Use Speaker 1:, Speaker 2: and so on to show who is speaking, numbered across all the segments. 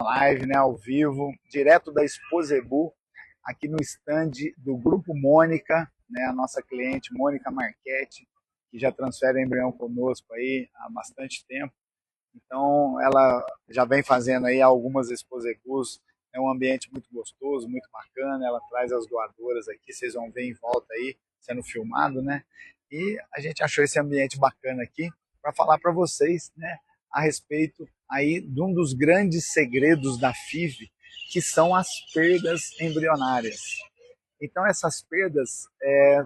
Speaker 1: Live, né, ao vivo, direto da Exposebu, aqui no stand do Grupo Mônica, né, a nossa cliente Mônica Marchetti, que já transfere embrião conosco aí há bastante tempo. Então, ela já vem fazendo aí algumas Exposebus, é um ambiente muito gostoso, muito bacana, ela traz as doadoras aqui, vocês vão ver em volta aí, sendo filmado, né? E a gente achou esse ambiente bacana aqui para falar para vocês, né, a respeito aí de um dos grandes segredos da FIV, que são as perdas embrionárias. Então, essas perdas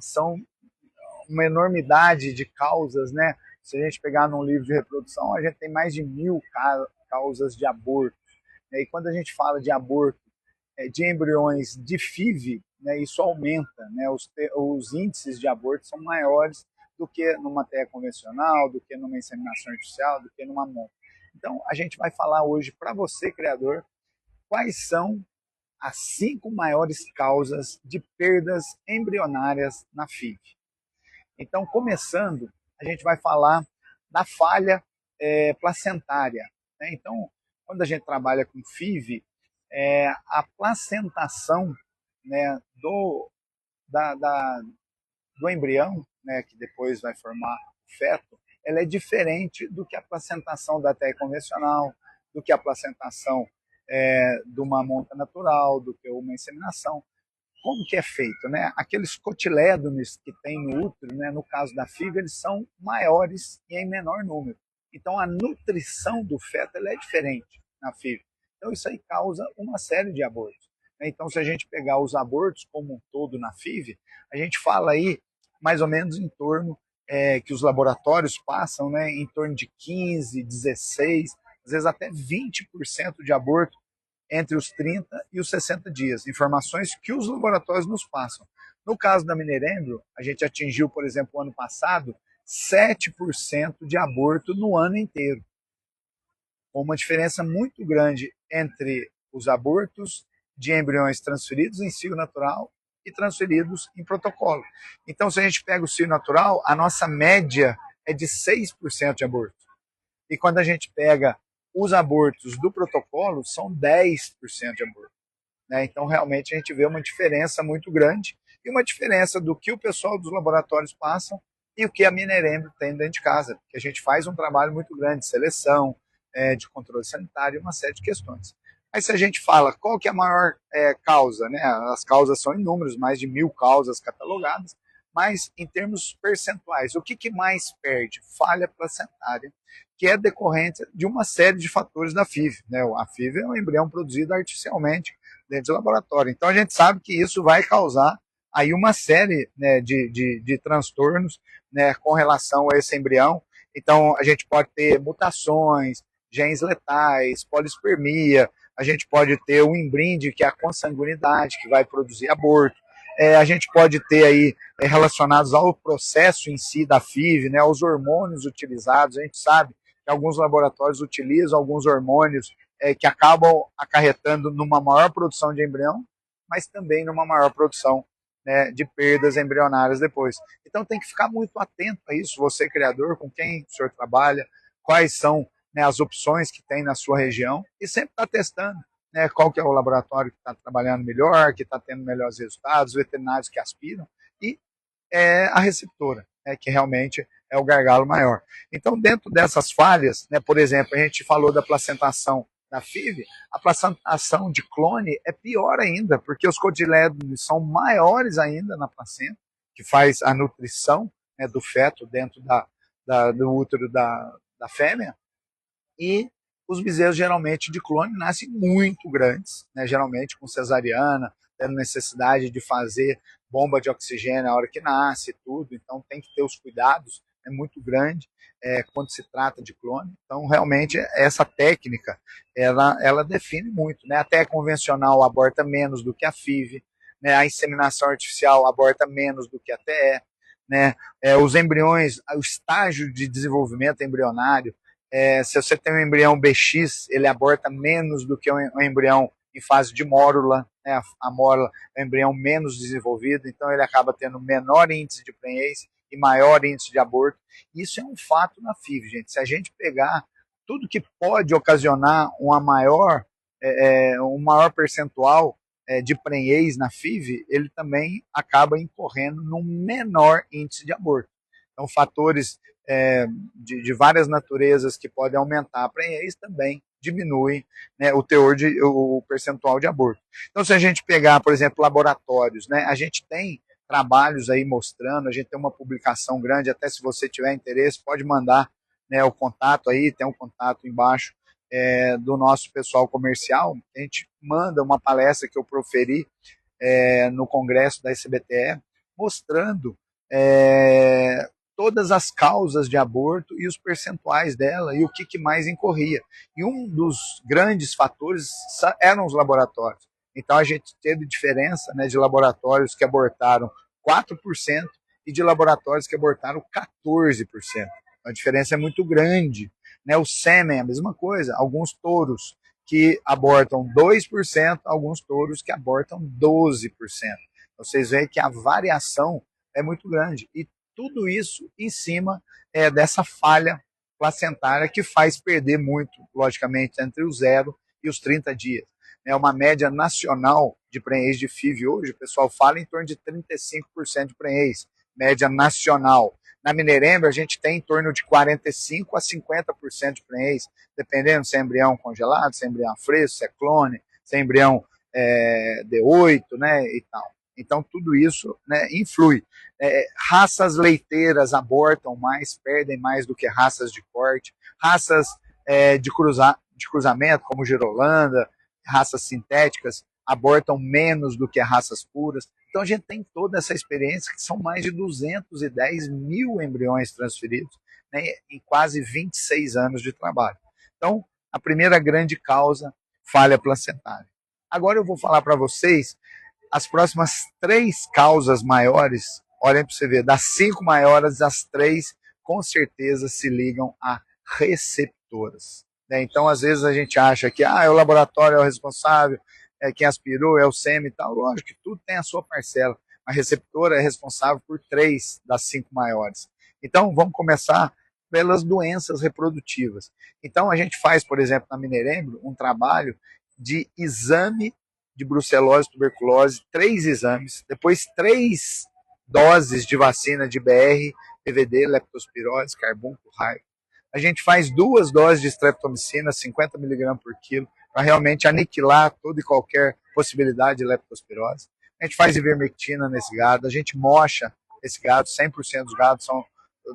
Speaker 1: são uma enormidade de causas, né? Se a gente pegar num livro de reprodução, a gente tem mais de 1000 causas de aborto. Né? E quando a gente fala de aborto de embriões de FIV, né, isso aumenta, né? Os índices de aborto são maiores do que numa TEA convencional, do que numa inseminação artificial, do que numa MON. Então, a gente vai falar hoje para você, criador, quais são as 5 maiores causas de perdas embrionárias na FIV. Então, começando, a gente vai falar da falha placentária. Né? Então, quando a gente trabalha com FIV, a placentação, né, do embrião, né, que depois vai formar o feto, ela é diferente do que a placentação da TEA convencional, do que a placentação de uma monta natural, do que uma inseminação. Como que é feito, né? Aqueles cotilédones que tem no útero, né, no caso da FIV, eles são maiores e em menor número. Então a nutrição do feto ela é diferente na FIV. Então isso aí causa uma série de abortos. Então se a gente pegar os abortos como um todo na FIV, a gente fala aí mais ou menos em torno que os laboratórios passam, né, em torno de 15, 16, às vezes até 20% de aborto entre os 30 e os 60 dias, informações que os laboratórios nos passam. No caso da Minerembro, a gente atingiu, por exemplo, ano passado, 7% de aborto no ano inteiro, com uma diferença muito grande entre os abortos de embriões transferidos em cio natural e transferidos em protocolo. Então, se a gente pega o cio natural, a nossa média é de 6% de aborto. E quando a gente pega os abortos do protocolo, são 10% de aborto. Né? Então, realmente, a gente vê uma diferença muito grande e uma diferença do que o pessoal dos laboratórios passam e o que a Minerembro tem dentro de casa, porque a gente faz um trabalho muito grande de seleção, de controle sanitário, uma série de questões. Aí, se a gente fala qual que é a maior causa, né? As causas são inúmeras, mais de 1000 causas catalogadas, mas em termos percentuais, o que mais perde? Falha placentária, que é decorrente de uma série de fatores da FIV. Né? A FIV é um embrião produzido artificialmente dentro do laboratório. Então a gente sabe que isso vai causar aí uma série, né, de transtornos, né, com relação a esse embrião. Então a gente pode ter mutações, genes letais, polispermia, a gente pode ter o imbrinde, que é a consanguinidade, que vai produzir aborto. A gente pode ter aí relacionados ao processo em si da FIV, né, aos hormônios utilizados. A gente sabe que alguns laboratórios utilizam alguns hormônios que acabam acarretando numa maior produção de embrião, mas também numa maior produção, né, de perdas embrionárias depois. Então tem que ficar muito atento a isso, você criador, com quem o senhor trabalha, quais são, né, as opções que tem na sua região e sempre está testando, né, qual que é o laboratório que está trabalhando melhor, que está tendo melhores resultados, veterinários que aspiram e a receptora, né, que realmente é o gargalo maior. Então, dentro dessas falhas, né, por exemplo, a gente falou da placentação da FIV, a placentação de clone é pior ainda, porque os cotilédones são maiores ainda na placenta, que faz a nutrição, né, do feto dentro do útero da fêmea, e os bezerros geralmente de clone nascem muito grandes, né, geralmente com cesariana, tendo necessidade de fazer bomba de oxigênio na hora que nasce, tudo, então tem que ter os cuidados, é muito grande quando se trata de clone. Então, realmente, essa técnica, ela define muito, né? A TEA convencional aborta menos do que a FIV, né? A inseminação artificial aborta menos do que a TE, né? Os embriões, o estágio de desenvolvimento embrionário, se você tem um embrião BX, ele aborta menos do que um embrião em fase de mórula, né? A mórula é um embrião menos desenvolvido, então ele acaba tendo menor índice de prenhez e maior índice de aborto. Isso é um fato na FIV, gente. Se a gente pegar tudo que pode ocasionar uma maior um maior percentual de prenhez na FIV, ele também acaba incorrendo num menor índice de aborto. Então, fatores de várias naturezas que podem aumentar a prenhez também diminuem, né, o percentual de aborto. Então, se a gente pegar, por exemplo, laboratórios, né, a gente tem trabalhos aí mostrando, a gente tem uma publicação grande, até se você tiver interesse, pode mandar, né, o contato aí, tem um contato embaixo do nosso pessoal comercial. A gente manda uma palestra que eu proferi no congresso da SBTE, mostrando todas as causas de aborto e os percentuais dela e o que mais incorria. E um dos grandes fatores eram os laboratórios. Então a gente teve diferença, né, de laboratórios que abortaram 4% e de laboratórios que abortaram 14%. A diferença é muito grande. Né? O sêmen é a mesma coisa. Alguns touros que abortam 2%, alguns touros que abortam 12%. Vocês veem que a variação é muito grande. E tudo isso em cima dessa falha placentária que faz perder muito, logicamente, entre o 0 e os 30 dias. É uma média nacional de prenhez de FIV hoje, o pessoal fala em torno de 35% de prenhez, média nacional. Na Mineirembra, a gente tem em torno de 45% a 50% de prenhez, dependendo se é embrião congelado, se é embrião fresco, se é clone, se é embrião D8, né, e tal. Então, tudo isso, né, influi. Raças leiteiras abortam mais, perdem mais do que raças de corte. Raças de cruzamento, como girolanda, raças sintéticas, abortam menos do que raças puras. Então a gente tem toda essa experiência, que são mais de 210 mil embriões transferidos, né, em quase 26 anos de trabalho. Então, a primeira grande causa, falha placentária. Agora eu vou falar para vocês as próximas 3 causas maiores. Olhem para você ver, das 5 maiores, as 3 com certeza se ligam a receptoras. Então, às vezes a gente acha que o laboratório é o responsável, quem aspirou é o SEMI e tal. Lógico que tudo tem a sua parcela. A receptora é responsável por 3 das 5 maiores. Então, vamos começar pelas doenças reprodutivas. Então, a gente faz, por exemplo, na Mineirembro, um trabalho de exame de brucelose e tuberculose, 3 exames, depois 3 doses de vacina de BR, PVD, leptospirose, carbúnculo, raio. A gente faz 2 doses de streptomicina, 50 mg por quilo, para realmente aniquilar toda e qualquer possibilidade de leptospirose. A gente faz ivermectina nesse gado, a gente mocha esse gado, 100% dos gados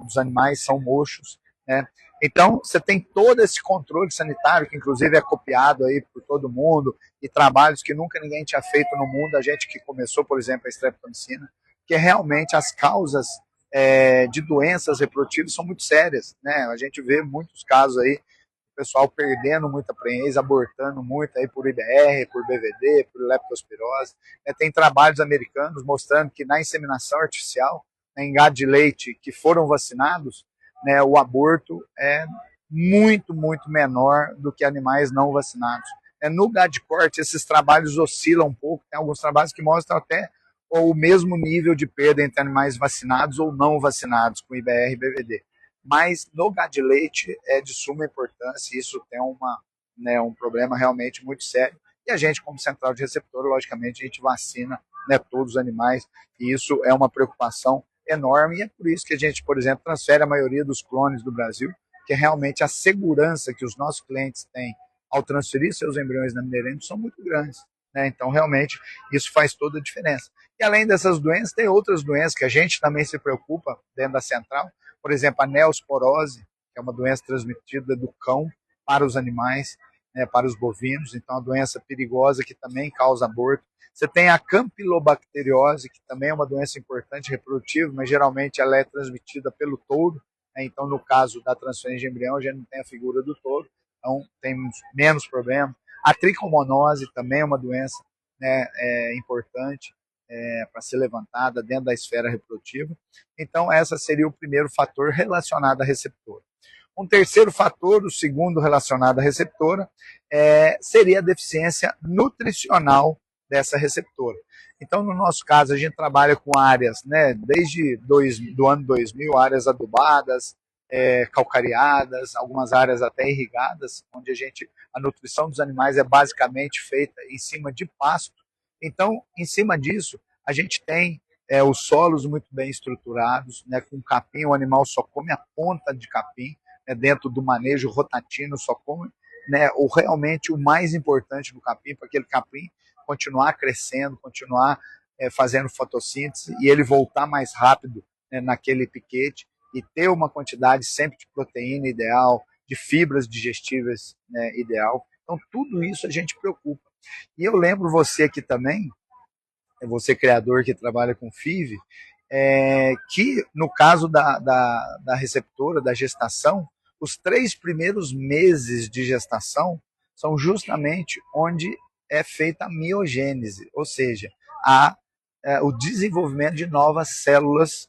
Speaker 1: dos animais são mochos, né? Então, você tem todo esse controle sanitário, que inclusive é copiado aí por todo mundo, e trabalhos que nunca ninguém tinha feito no mundo, a gente que começou, por exemplo, a streptomicina, que realmente as causas de doenças reprodutivas são muito sérias, né? A gente vê muitos casos aí, o pessoal perdendo muita prenhez, abortando muito aí por IBR, por BVD, por leptospirose. Tem trabalhos americanos mostrando que na inseminação artificial, em gado de leite que foram vacinados, né, o aborto é muito, muito menor do que animais não vacinados. No gado de corte, esses trabalhos oscilam um pouco, tem alguns trabalhos que mostram até o mesmo nível de perda entre animais vacinados ou não vacinados com IBR e BVD. Mas no gado de leite é de suma importância, e isso tem um problema realmente muito sério. E a gente, como central de receptor, logicamente, a gente vacina, né, todos os animais, e isso é uma preocupação enorme, e é por isso que a gente, por exemplo, transfere a maioria dos clones do Brasil, que é realmente a segurança que os nossos clientes têm ao transferir seus embriões na Mineirembro são muito grandes. Né? Então, realmente, isso faz toda a diferença. E além dessas doenças, tem outras doenças que a gente também se preocupa dentro da central, por exemplo, a neosporose, que é uma doença transmitida do cão para os animais, né, para os bovinos, então é uma doença perigosa que também causa aborto. Você tem a campilobacteriose, que também é uma doença importante reprodutiva, mas geralmente ela é transmitida pelo touro, né? Então, no caso da transferência de embrião, a gente não tem a figura do touro, então tem menos problema. A tricomonose também é uma doença, né, importante para ser levantada dentro da esfera reprodutiva. Então, essa seria o primeiro fator relacionado à receptora. Um terceiro fator, o segundo relacionado à receptora, seria a deficiência nutricional dessa receptora. Então, no nosso caso, a gente trabalha com áreas, né, desde do ano 2000, áreas adubadas, calcareadas, algumas áreas até irrigadas, onde a nutrição dos animais é basicamente feita em cima de pasto. Então, em cima disso, a gente tem os solos muito bem estruturados, né, com capim, o animal só come a ponta de capim, né, dentro do manejo rotatino, só come, né, realmente o mais importante do capim, para aquele capim continuar crescendo, continuar fazendo fotossíntese e ele voltar mais rápido, né, naquele piquete, e ter uma quantidade sempre de proteína ideal, de fibras digestíveis, né, ideal. Então, tudo isso a gente preocupa. E eu lembro você aqui também, você criador que trabalha com FIV, que no caso da receptora, da gestação, os 3 primeiros meses de gestação são justamente onde é feita a miogênese, ou seja, o desenvolvimento de novas células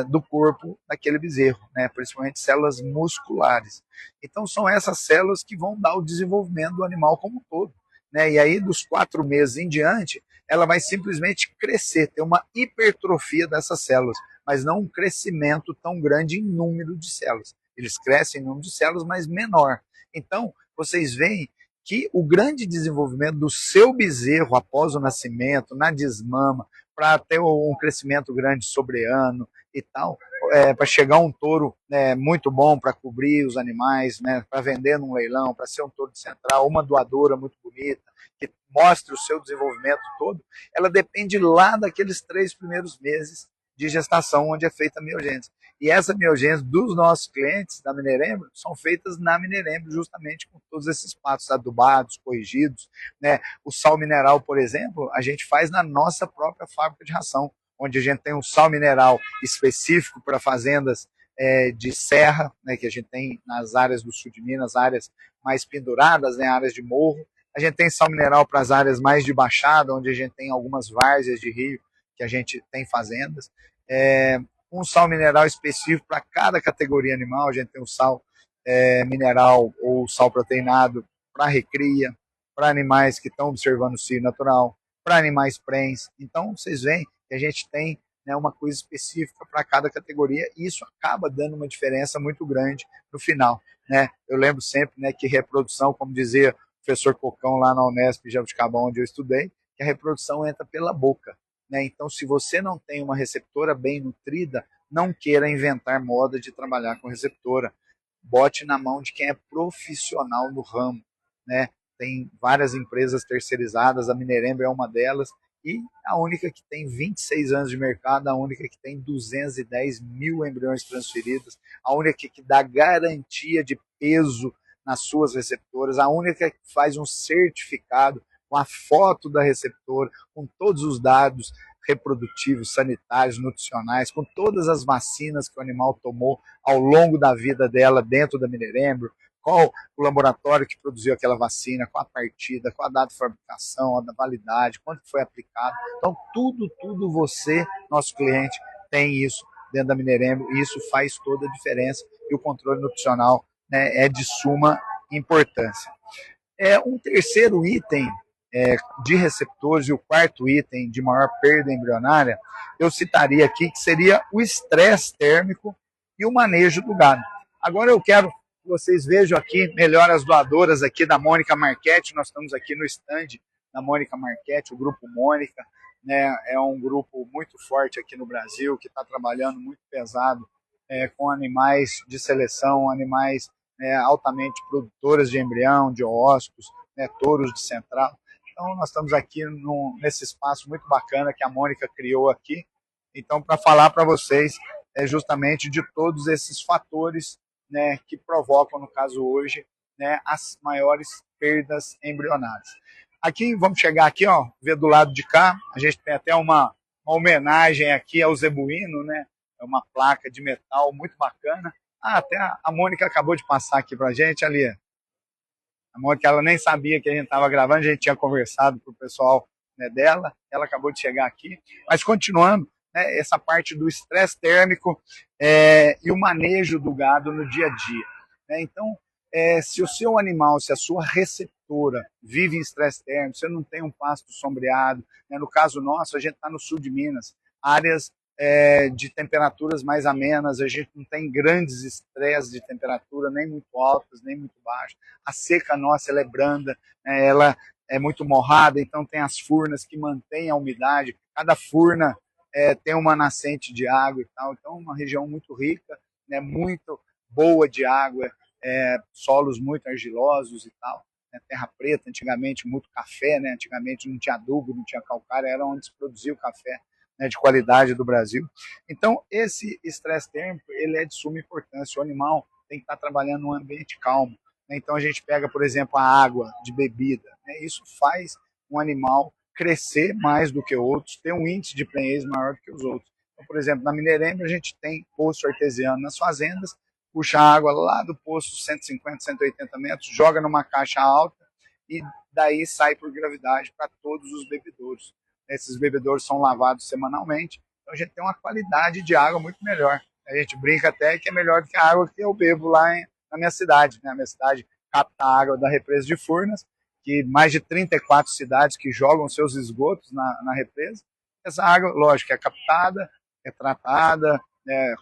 Speaker 1: do corpo daquele bezerro, né? Principalmente células musculares. Então são essas células que vão dar o desenvolvimento do animal como um todo, né? E aí dos 4 meses em diante, ela vai simplesmente crescer, ter uma hipertrofia dessas células, mas não um crescimento tão grande em número de células. Eles crescem em número de células, mas menor. Então, vocês veem que o grande desenvolvimento do seu bezerro após o nascimento, na desmama, para ter um crescimento grande sobre ano e tal, para chegar um touro, né, muito bom para cobrir os animais, né, para vender num leilão, para ser um touro de central, uma doadora muito bonita, que mostre o seu desenvolvimento todo, ela depende lá daqueles 3 primeiros meses de gestação, onde é feita a miogênese. E essa miogênese dos nossos clientes da Minerembro são feitas na Minerembro, justamente com todos esses pastos adubados, corrigidos, né? O sal mineral, por exemplo, a gente faz na nossa própria fábrica de ração, onde a gente tem um sal mineral específico para fazendas de serra, né, que a gente tem nas áreas do sul de Minas, áreas mais penduradas, né, áreas de morro. A gente tem sal mineral para as áreas mais de baixada, onde a gente tem algumas várzeas de rio, que a gente tem fazendas. Um sal mineral específico para cada categoria animal. A gente tem o sal mineral ou sal proteinado para recria, para animais que estão observando o cio natural, para animais prens. Então, vocês veem que a gente tem, né, uma coisa específica para cada categoria e isso acaba dando uma diferença muito grande no final, né? Eu lembro sempre, né, que reprodução, como dizia o professor Cocão lá na Unesp, Jabuticabal, onde eu estudei, que a reprodução entra pela boca, né? Então, se você não tem uma receptora bem nutrida, não queira inventar moda de trabalhar com receptora. Bote na mão de quem é profissional no ramo, né? Tem várias empresas terceirizadas, a Minerembro é uma delas, e a única que tem 26 anos de mercado, a única que tem 210 mil embriões transferidos, a única que dá garantia de peso nas suas receptoras, a única que faz um certificado com a foto da receptora, com todos os dados reprodutivos, sanitários, nutricionais, com todas as vacinas que o animal tomou ao longo da vida dela dentro da Minerembro, qual o laboratório que produziu aquela vacina, qual a partida, qual a data de fabricação, a validade, quanto foi aplicado. Então, tudo você, nosso cliente, tem isso dentro da Minerembro e isso faz toda a diferença e o controle nutricional, né, é de suma importância. Um terceiro item de receptores e o quarto item de maior perda embrionária, eu citaria aqui que seria o estresse térmico e o manejo do gado. Agora eu quero que vocês vejam aqui melhor as doadoras aqui da Mônica Marchetti. Nós estamos aqui no stand da Mônica Marchetti, o Grupo Mônica, né, é um grupo muito forte aqui no Brasil, que está trabalhando muito pesado com animais de seleção, animais altamente produtoras de embrião, de ósseos, né, touros de central. Então, nós estamos aqui nesse espaço muito bacana que a Mônica criou aqui. Então, para falar para vocês justamente de todos esses fatores, né, que provocam, no caso hoje, né, as maiores perdas embrionárias. Aqui, vamos chegar aqui, ó, ver do lado de cá, a gente tem até uma homenagem aqui ao zebuíno, né? É uma placa de metal muito bacana. Até a Mônica acabou de passar aqui para a gente ali. A Mônica, ela nem sabia que a gente estava gravando, a gente tinha conversado com o pessoal, né, dela, ela acabou de chegar aqui. Mas continuando, né, essa parte do estresse térmico e o manejo do gado no dia a dia. Né? Então, se o seu animal, se a sua receptora vive em estresse térmico, você não tem um pasto sombreado, né? No caso nosso, a gente está no sul de Minas, áreas de temperaturas mais amenas, a gente não tem grandes estresses de temperatura, nem muito altas, nem muito baixas. A seca nossa ela é branda, né? Ela é muito morrada, então tem as furnas que mantêm a umidade, cada furna tem uma nascente de água e tal, então uma região muito rica, né? Muito boa de água, solos muito argilosos e tal. Né? Terra preta, antigamente muito café, né? Antigamente não tinha adubo, não tinha calcário, era onde se produzia o café, né, de qualidade do Brasil. Então, esse estresse térmico ele é de suma importância. O animal tem que estar trabalhando num ambiente calmo. Né? Então, a gente pega, por exemplo, a água de bebida. Né? Isso faz um animal crescer mais do que outros, ter um índice de prenhez maior do que os outros. Então, por exemplo, na Mineirema, a gente tem poço artesiano nas fazendas, puxa a água lá do poço 150, 180 metros, joga numa caixa alta e daí sai por gravidade para todos os bebedouros. Esses bebedouros são lavados semanalmente, então a gente tem uma qualidade de água muito melhor. A gente brinca até que é melhor do que a água que eu bebo lá na minha cidade. Né? A minha cidade capta a água da represa de Furnas, que mais de 34 cidades que jogam seus esgotos na represa. Essa água, lógico, é captada, é tratada,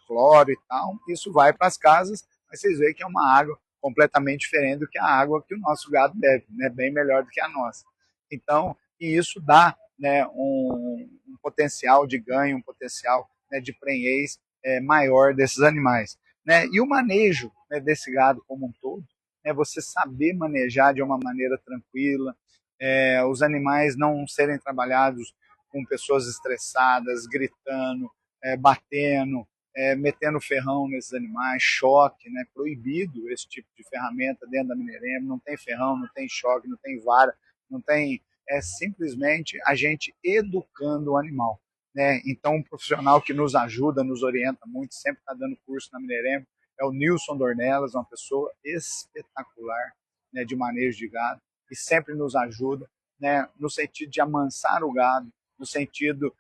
Speaker 1: cloro e tal, isso vai para as casas, mas vocês veem que é uma água completamente diferente do que a água que o nosso gado bebe, né? Bem melhor do que a nossa. Então, e isso dá, né, um potencial de ganho, um potencial, né, de prenhez maior desses animais. Né? E o manejo, né, desse gado como um todo, é você saber manejar de uma maneira tranquila, os animais não serem trabalhados com pessoas estressadas, gritando, batendo, metendo ferrão nesses animais, choque, né? Proibido esse tipo de ferramenta dentro da Mineirema, não tem ferrão, não tem choque, não tem vara, não tem, é simplesmente a gente educando o animal. Né? Então, um profissional que nos ajuda, nos orienta muito, sempre está dando curso na Mineirema, é o Nilson Dornelas, uma pessoa espetacular, né, de manejo de gado, e sempre nos ajuda, né, no sentido de amansar o gado, no sentido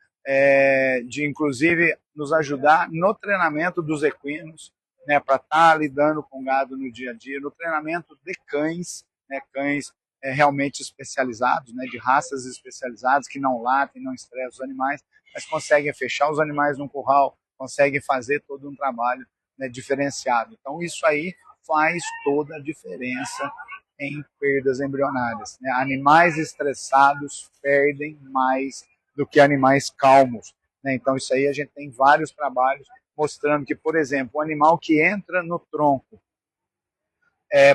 Speaker 1: de, inclusive, nos ajudar no treinamento dos equinos, né, para estar lidando com o gado no dia a dia, no treinamento de cães, né, cães realmente especializados, né, de raças especializadas, que não latem, não estressam os animais, mas conseguem fechar os animais num curral, conseguem fazer todo um trabalho, né, diferenciado. Então, isso aí faz toda a diferença em perdas embrionárias. Né? Animais estressados perdem mais do que animais calmos. Né? Então, isso aí a gente tem vários trabalhos mostrando que, por exemplo, o animal que entra no tronco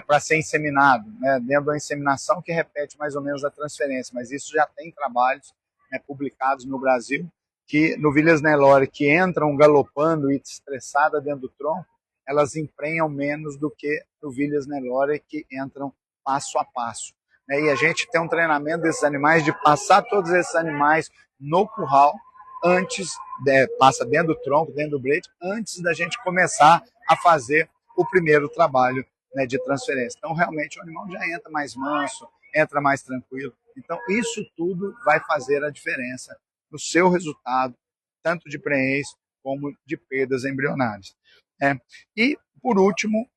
Speaker 1: para ser inseminado, né? Dentro da inseminação que repete mais ou menos a transferência, mas isso já tem trabalhos, né, publicados no Brasil, que no Novilhas Nelore que entram galopando e estressada dentro do tronco, elas emprenham menos do que Novilhas Nelore que entram passo a passo. Né? E a gente tem um treinamento desses animais de passar todos esses animais no curral antes, passa dentro do tronco, dentro do brete, antes da gente começar a fazer o primeiro trabalho, né, de transferência. Então, realmente, o animal já entra mais manso, entra mais tranquilo. Então, isso tudo vai fazer a diferença no seu resultado, tanto de prenhez como de perdas embrionárias. E, por último,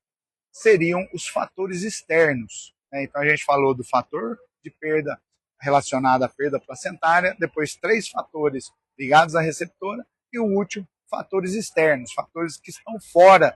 Speaker 1: seriam os fatores externos. Né? Então, a gente falou do fator de perda relacionado à perda placentária, depois 3 fatores ligados à receptora e o último, fatores externos, fatores que estão fora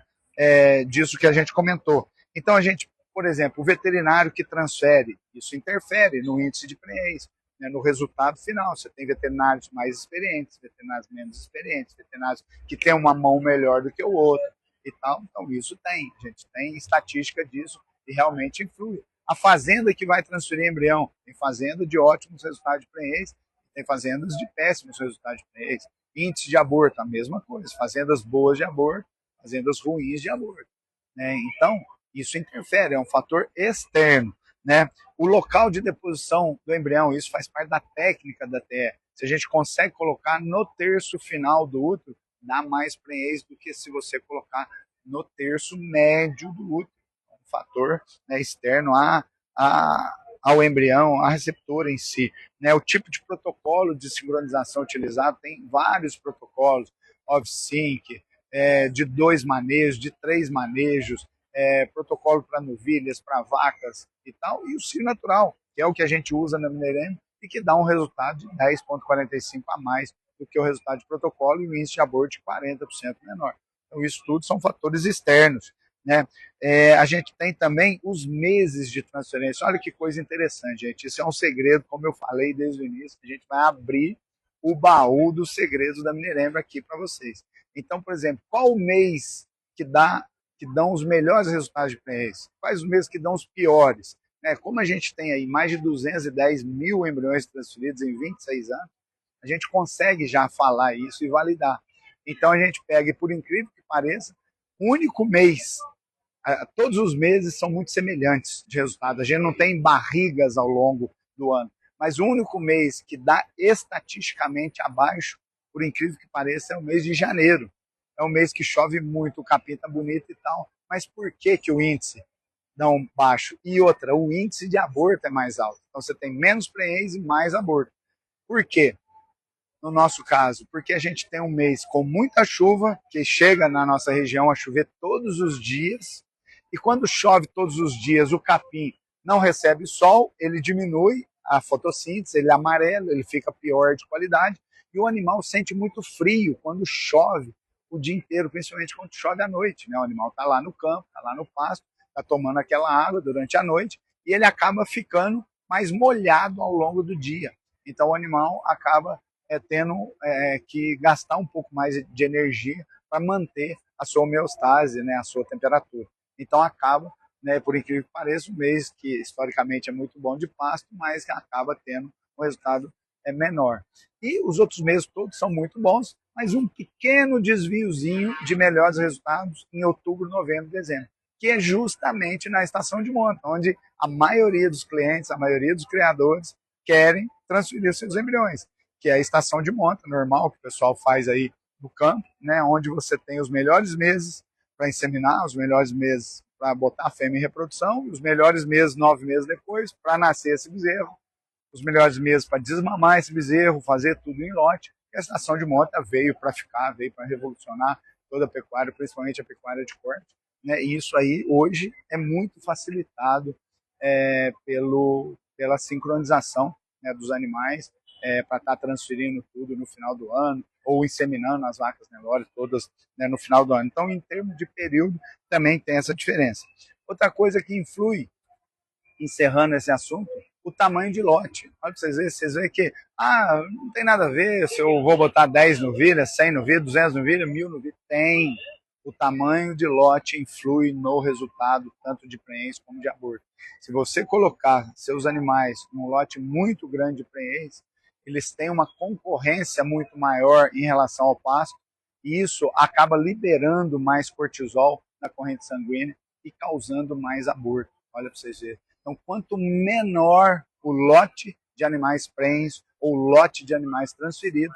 Speaker 1: disso que a gente comentou. Então, a gente, por exemplo, o veterinário que transfere, isso interfere no índice de prenhez, né, no resultado final. Você tem veterinários mais experientes, veterinários menos experientes, veterinários que têm uma mão melhor do que o outro e tal. Então, isso tem, a gente tem estatística disso e realmente influi. A fazenda que vai transferir embrião, tem fazenda de ótimos resultados de prenhez, tem fazendas de péssimos resultados de prenhez. Índice de aborto, a mesma coisa, fazendas boas de aborto, fazendas ruins de aborto. Né? Então, isso interfere, é um fator externo. Né? O local de deposição do embrião, isso faz parte da técnica da TE. Se a gente consegue colocar no terço final do útero, dá mais prenhez do que se você colocar no terço médio do útero. Um fator, né, externo ao embrião, à receptora em si. Né? O tipo de protocolo de sincronização utilizado, tem vários protocolos, OVSync, de 2 manejos, de 3 manejos, protocolo para novilhas, para vacas e tal, e o cio natural, que é o que a gente usa na Mineirema e que dá um resultado de 10,45 a mais do que o resultado de protocolo e o índice de aborto de 40% menor. Então, isso tudo são fatores externos, né? A gente tem também os meses de transferência. Olha que coisa interessante, gente. Isso é um segredo, como eu falei desde o início. A gente vai abrir o baú dos segredos da Minerembra aqui para vocês. Então, por exemplo, qual o mês que dão os melhores resultados de prenhez? Quais os meses que dão os piores? Como a gente tem aí mais de 210 mil embriões transferidos em 26 anos, a gente consegue já falar isso e validar. Então a gente pega, e por incrível que pareça, o único mês, todos os meses são muito semelhantes de resultado. A gente não tem barrigas ao longo do ano. Mas o único mês que dá estatisticamente abaixo, por incrível que pareça, é o mês de janeiro. É um mês que chove muito, o capim tá bonito e tal. Mas por que o índice não baixo? E outra, o índice de aborto é mais alto. Então você tem menos prenhez e mais aborto. Por quê? No nosso caso, porque a gente tem um mês com muita chuva, que chega na nossa região a chover todos os dias, e quando chove todos os dias, o capim não recebe sol, ele diminui a fotossíntese, ele amarela, ele fica pior de qualidade, e o animal sente muito frio quando chove o dia inteiro, principalmente quando chove à noite, né? O animal está lá no campo, está lá no pasto, está tomando aquela água durante a noite, e ele acaba ficando mais molhado ao longo do dia. Então o animal acaba tendo que gastar um pouco mais de energia para manter a sua homeostase, né, a sua temperatura. Então acaba, né, por incrível que pareça, um mês que historicamente é muito bom de pasto, mas que acaba tendo um resultado menor. E os outros meses todos são muito bons, mas um pequeno desviozinho de melhores resultados em outubro, novembro, dezembro, que é justamente na estação de monta, onde a maioria dos clientes, a maioria dos criadores querem transferir seus embriões, que é a estação de monta normal que o pessoal faz aí no campo, né, onde você tem os melhores meses para inseminar, os melhores meses para botar a fêmea em reprodução, os melhores meses, 9 meses depois, para nascer esse bezerro, os melhores meses para desmamar esse bezerro, fazer tudo em lote. E a estação de monta veio para ficar, veio para revolucionar toda a pecuária, principalmente a pecuária de corte. Né? E isso aí, hoje, é muito facilitado pela sincronização, né, dos animais, para estar transferindo tudo no final do ano, ou inseminando as vacas menores todas, né, no final do ano. Então, em termos de período, também tem essa diferença. Outra coisa que influi, encerrando esse assunto, o tamanho de lote. Olha para vocês verem que não tem nada a ver se eu vou botar 10 novilhas, 100 novilhas, 200 novilhas, 1000 novilhas. Tem. O tamanho de lote influi no resultado, tanto de prenhez como de aborto. Se você colocar seus animais num lote muito grande de prenhez, eles têm uma concorrência muito maior em relação ao pasto, e isso acaba liberando mais cortisol na corrente sanguínea e causando mais aborto. Olha para vocês verem. Então, quanto menor o lote de animais prenhes ou lote de animais transferidos,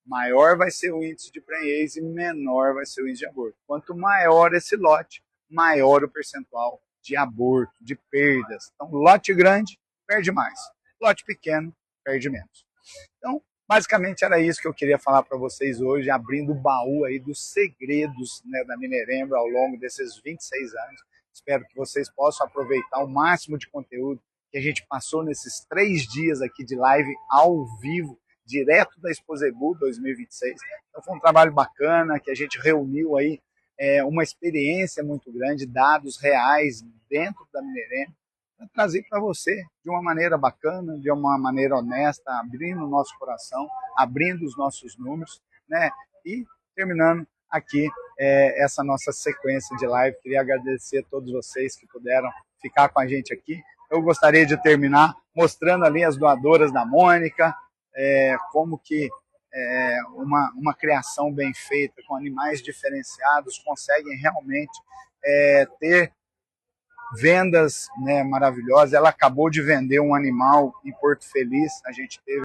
Speaker 1: maior vai ser o índice de prenhez e menor vai ser o índice de aborto. Quanto maior esse lote, maior o percentual de aborto, de perdas. Então, lote grande perde mais, lote pequeno perde menos. Então, basicamente era isso que eu queria falar para vocês hoje, abrindo o baú aí dos segredos, né, da Minerembra ao longo desses 26 anos. Espero que vocês possam aproveitar o máximo de conteúdo que a gente passou nesses 3 dias aqui de live ao vivo, direto da Exposebu 2026. Então foi um trabalho bacana, que a gente reuniu aí uma experiência muito grande, dados reais dentro da Minerembra, para trazer para você de uma maneira bacana, de uma maneira honesta, abrindo o nosso coração, abrindo os nossos números, né? E terminando aqui essa nossa sequência de live. Queria agradecer a todos vocês que puderam ficar com a gente aqui. Eu gostaria de terminar mostrando ali as doadoras da Mônica, como que uma criação bem feita, com animais diferenciados, conseguem realmente ter vendas, né, maravilhosas. Ela acabou de vender um animal em Porto Feliz, a gente teve